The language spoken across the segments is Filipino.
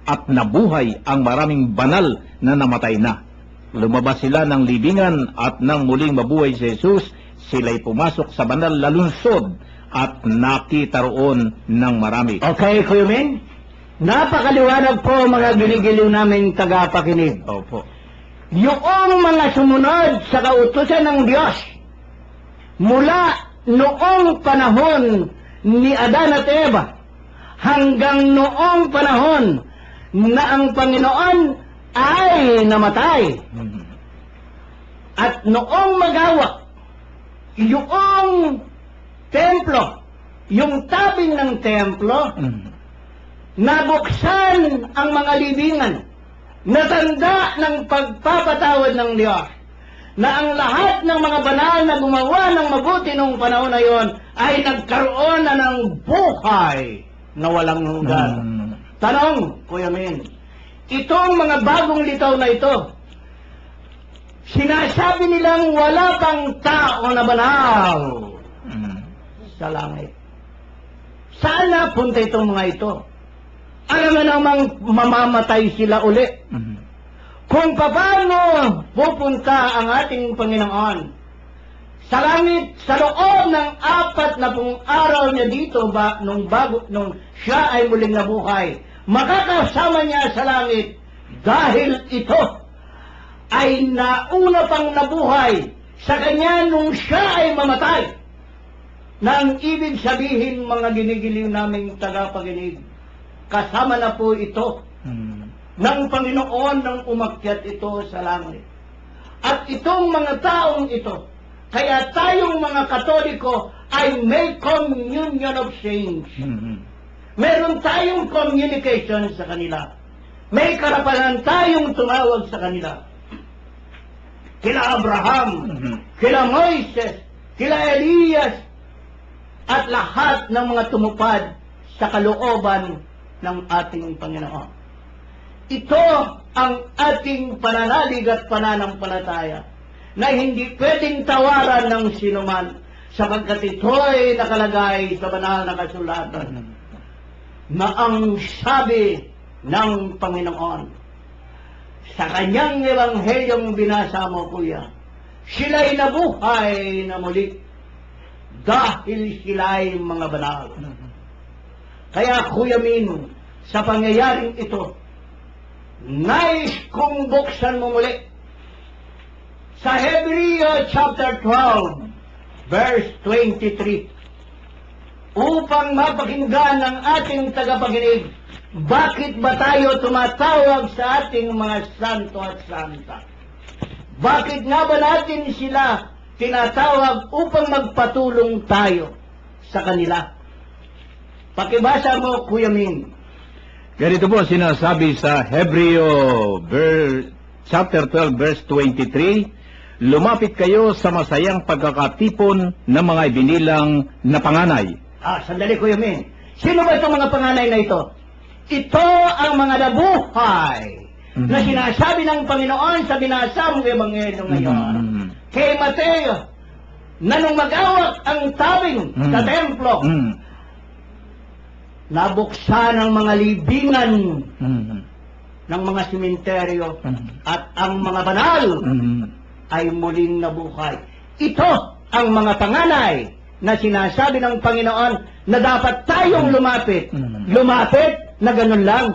at nabuhay ang maraming banal na namatay na. Lumabas sila ng libingan at nang muling mabuhay si Jesus, sila'y pumasok sa banal na lungsod at nakita roon ng marami. Okay, Kuya Min? Napakaliwanag po mga ginigiliw naming tagapakinig. Opo. Yung mga sumunod sa kautusan ng Diyos mula noong panahon ni Adan at Eva hanggang noong panahon na ang Panginoon ay namatay. At noong magawa yung templo, yung tabing ng templo, nabuksan ang mga libingan na tanda ng pagpapatawad ng Diyos, na ang lahat ng mga banal na gumawa ng mabuti noong panahon na yon ay nagkaroon na ng buhay na walang hanggan. Tanong, Kuya Min, itong mga bagong litaw na ito, sinasabi nilang wala pang tao na banal sa langit. Saan napunta itong mga ito? Alam na namang mamamatay sila uli. Kung paano pupunta ang ating Panginoon sa langit, sa loob ng 40 araw niya dito nung siya ay muling nabuhay, makakasama niya sa langit dahil ito ay nauna pang nabuhay sa kanya nung siya ay mamatay. Na ang ibig sabihin, mga ginigiliw naming tagapakinig, kasama na po ito ng Panginoon nang umakyat ito sa langit. At itong mga taong ito, kaya tayong mga Katoliko ay may communion of saints. Meron tayong communication sa kanila. May karapatan tayong tumawag sa kanila. Kila Abraham, kila Moises, kila Elias, at lahat ng mga tumupad sa kalooban ng ating Panginoon. Ito ang ating pananalig at pananampalataya na hindi pwedeng tawaran ng sinuman sapagkat ito'y nakalagay sa banal na kasulatan na ang sabi ng Panginoon sa kanyang ebanghelyong binasa mo, Kuya, sila'y nabuhay na muli dahil sila'y mga banal. Kaya, Kuya Min, sa pangyayaring ito, nais kong buksan mo muli sa Hebreo chapter 12, verse 23, upang mapakinggan ng ating tagapakinig, bakit ba tayo tumatawag sa ating mga santo at santa? Bakit nga ba natin sila tinatawag upang magpatulong tayo sa kanila? Pakibasa mo, Kuya Min. Ganito po sinasabi sa Hebreo chapter 12 verse 23, lumapit kayo sa masayang pagkakatipon ng mga ibinilang na panganay. Sandali, Kuya Min. Sino ba itong mga panganay na ito? Ito ang mga nabuhay na sinasabi ng Panginoon sa binasa mong ebanghelyo ngayon. Kay Mateo, na nung mag-awak ang tabing sa templo, nabuksan ang mga libingan ng mga simenteryo at ang mga banal ay muling nabuhay. Ito ang mga panganay na sinasabi ng Panginoon na dapat tayong lumapit. Lumapit na ganun lang.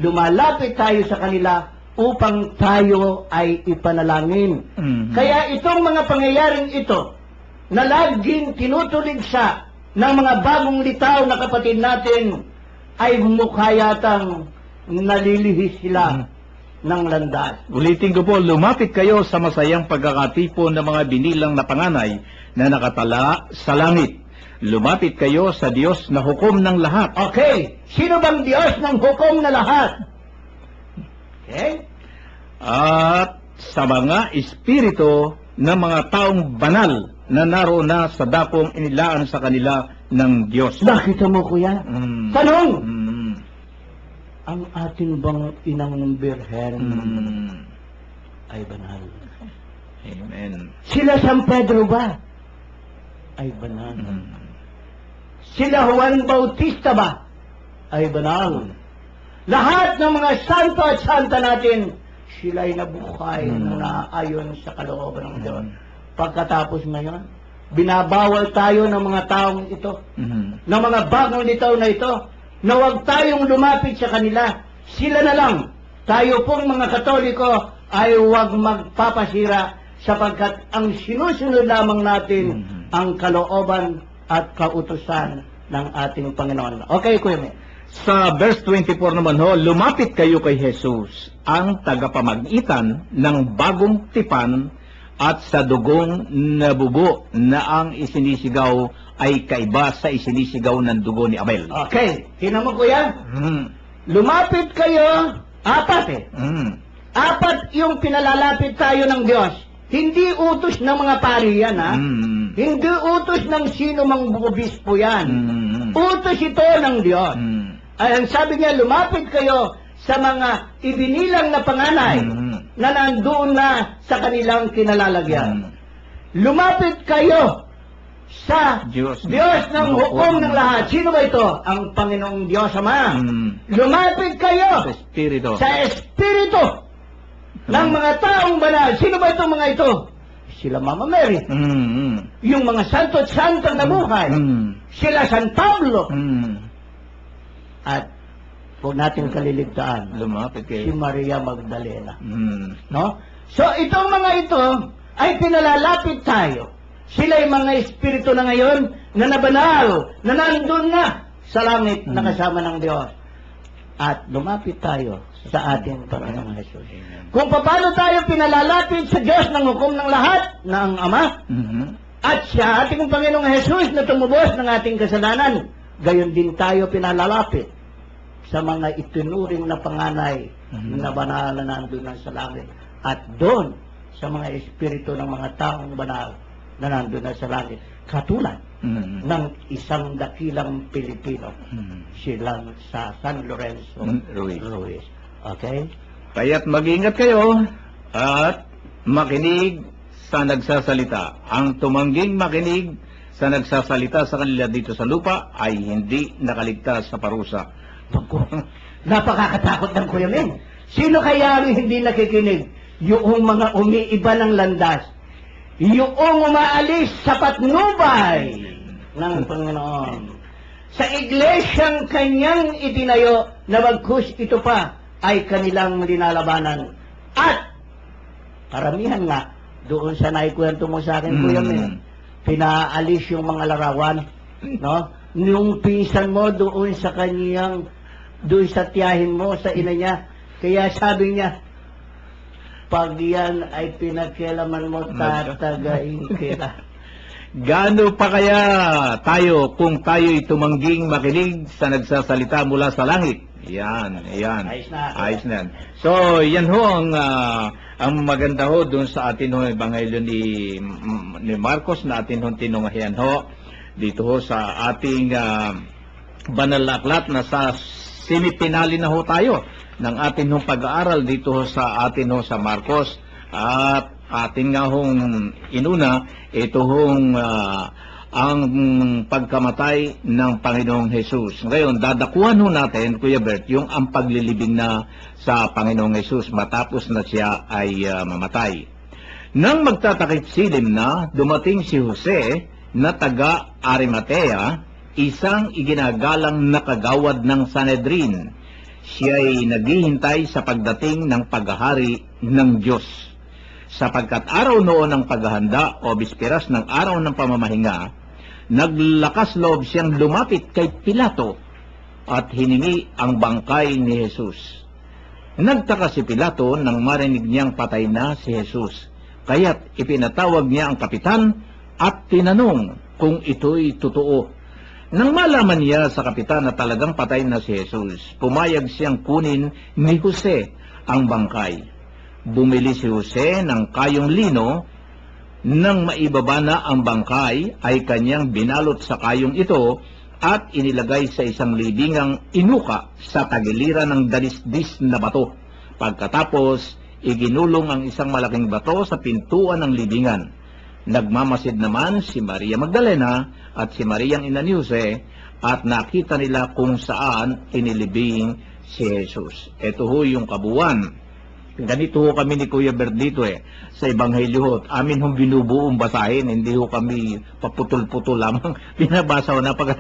Lumalapit tayo sa kanila upang tayo ay ipanalangin. Kaya itong mga pangyayaring ito na laging tinutuligsa ng mga bagong litaw na kapatid natin ay mukha yatang nalilihis sila ng landas. Ulitin ko po, lumapit kayo sa masayang pagkakatipon ng mga binilang na panganay na nakatala sa langit. Lumapit kayo sa Diyos na hukom ng lahat. Okay, sino bang Diyos ng hukom na lahat? Okay? At sa mga espiritu ng mga taong banal na naroon na sa dakong inilaan sa kanila ng Diyos. Nakita mo, Kuya? Tanong! Ang ating bang inang birhen ay banal? Amen. Sila San Pedro ba? Ay banal. Sila Juan Bautista ba? Ay banal. Lahat ng mga santo at santa natin, sila'y nabuhay na ayon sa kalooban ng Diyos. Pagkatapos ngayon, binabawal tayo ng mga taong ito, ng mga bagong litaw na ito, na huwag tayong lumapit sa kanila. Sila na lang. Tayo pong mga Katoliko ay huwag magpapasira sapagkat ang sinusunod lamang natin ang kalooban at kautusan ng ating Panginoon. Okay, Kuya May. Sa verse 24 naman ho, lumapit kayo kay Jesus, ang tagapamagitan ng bagong tipan at sa dugong nabubo na ang isinisigaw ay kaiba sa isinisigaw ng dugo ni Abel. Okay, tinan mo Kuya. Lumapit kayo, apat eh. Apat yung pinalalapit tayo ng Diyos. Hindi utos ng mga pari yan, ha? Hindi utos ng sino mang obispo yan. Utos ito ng Diyos. Ay, ang sabi niya, lumapit kayo sa mga ibinilang na panganay na nandoon na sa kanilang kinalalagyan. Lumapit kayo sa Diyos ng hukom ng lahat. Sino ba ito? Ang Panginoong Diyos Ama. Lumapit kayo sa Espiritu ng mga taong banal. Sino ba itong mga ito? Sila Mama Mary. Yung mga santo at santang nabuhay. Sila San Pablo. At huwag natin kaliligtaan, Lumapit kayo. si Maria Magdalena. No? So, itong mga ito ay pinalalapit tayo. Sila'y mga espiritu na ngayon na nabanal, na nandun na sa langit na kasama ng Diyos. At lumapit tayo sa ating Panginoong Jesus. Kung paano tayo pinalalapit sa Diyos ng hukom ng lahat, ng Ama, at sa ating Panginoong Jesus na tumubos ng ating kasalanan, gayon din tayo pinalalapit sa mga itinuring na panganay na banal na nandun na sa langit. At doon sa mga espiritu ng mga taong banal na nandun na sa langit. Katulad ng isang dakilang Pilipino, silang sa San Lorenzo Ruiz. Okay? Kaya't mag-ingat kayo at makinig sa nagsasalita. Ang tumangging makinig sa nagsasalita sa kanila dito sa lupa ay hindi nakaligtas sa parusa. Napakakatakot ng Kuya Ming. Sino kaya ang hindi nakikinig? Yung mga umiiba ng landas. Yung umaalis sa patnubay ng Panginoon. Sa iglesyang kanyang itinayo na bagkus ito pa ay kanilang linalabanan. At karamihan nga, doon sa naikwento mo sa akin, Kuya Ming, pinaalis yung mga larawan, no? Yung pinsan mo doon sa kanyang, doon sa tiyahin mo, sa ina niya. Kaya sabi niya, pag yan ay pinakialaman mo, tatagain kita. Gaano pa kaya tayo kung tayo'y tumangging makinig sa nagsasalita mula sa langit? Yan. Ayos na yan. So, yan ho ang maganda ho doon sa atin ho, Ebanghelyo ni Marcos na atin ho tinunghayan ho dito ho sa ating banal na aklat na sa sinipinali na ho tayo ng atin hong pag-aaral dito ho sa atin ho sa Marcos. At atin nga hong inuna, ito hong ang pagkamatay ng Panginoong Jesus. Ngayon, dadakuhan ho natin, Kuya Bert, yung ang paglilibing na sa Panginoong Jesus matapos na siya ay mamatay. Nang magtatakip silim na, dumating si Jose na taga Arimatea, isang iginagalang nakagawad ng Sanhedrin. Siya ay naghihintay sa pagdating ng paghahari ng Diyos. Sapagkat araw noon ng paghahanda o bisperas ng araw ng pamamahinga, naglakas loob siyang lumapit kay Pilato at hiningi ang bangkay ni Jesus. Nagtaka si Pilato nang marinig niyang patay na si Jesus. Kaya't ipinatawag niya ang kapitan at tinanong kung ito'y totoo. Nang malaman niya sa kapitan na talagang patay na si Jesus, pumayag siyang kunin ni Jose ang bangkay. Bumili si Jose ng kayong lino. Nang maibaba na ang bangkay, ay kanyang binalot sa kayong ito at inilagay sa isang libingang inuka sa tagiliran ng dalisdis na bato. Pagkatapos, iginulong ang isang malaking bato sa pintuan ng libingan. Nagmamasid naman si Maria Magdalena at si Mariang ina ni Jose at nakita nila kung saan inilibing si Jesus. Ito ho yung kabuuan. Ganito ho kami ni Kuya Berdito sa Ebanghelyo ho. Amin hong binubuong basahin, hindi ho kami paputol-putol lamang. Binabasa ho na pagkatapos